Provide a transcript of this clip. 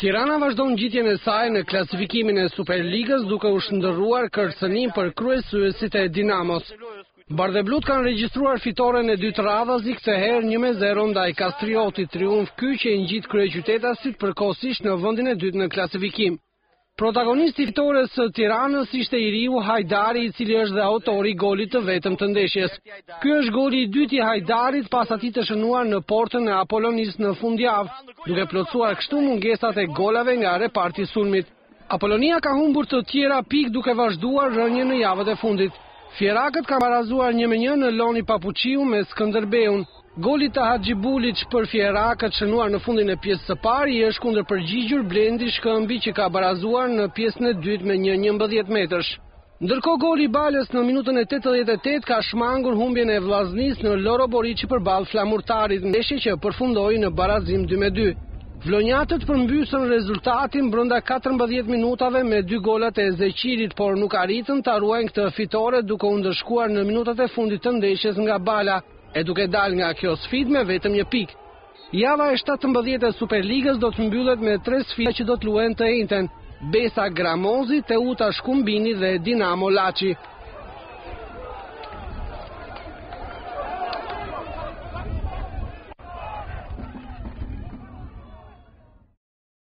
Tirana vazhdon ngjitjen e saj në klasifikimin e Superligës duke u shndërruar kërcënim për kryesuesit e Dinamos. Bardheblut kanë regjistruar fitoren e dytë radhës i këtë herë 1-0 ndaj Kastriotit, triumf ky që i ngjit kryeqytetasit përkohësisht në vendin e dytë në klasifikim. Protagonisti i fitores së Tiranës ishte i riu Hajdari, i cili është dhe autori i golit të vetëm të ndeshjes. Ky është goli i dytë i Hajdarit pas atij të shënuar në portën e Apollonis në fundjavë, duke plotësuar kështu mungesat e golave nga reparti sulmit. Apollonia ka humbur të tjera pikë duke vazhduar rënjën në javët e fundit. Fierakët ka barazuar 1-1 në Loni Papuqiu me Skënderbeun. Goli të Haxhibulić për Fierakët shënuar në fundin e pjesës së parë i është kundërpërgjigjur Blendi Shkëmbi që ka barazuar në pjesën e dytë me një 11 metrash. Ndërkohë goli i Balës në minutën e 88 ka shmangur humbjen e Vllaznis në Loro Boriçi përballë Flamurtarit, ndeshje që përfundoi në barazim 2-2. Vlonjatët përmbysën rezultatin brenda 14 minutave me 2 golat e Zeqirit, por nuk arritën ta ruajnë këtë fitore duke u ndëshkuar në minutat e fundit të ndeshjes nga Bala, e duke dal nga kjo sfidë me vetëm një pikë. Java e 17 e Superligës do të mbyllet me 3 sfida që do të luajnë të njëjtën: Besa Gramozi, Teuta Shkumbini dhe Dinamo Laçi.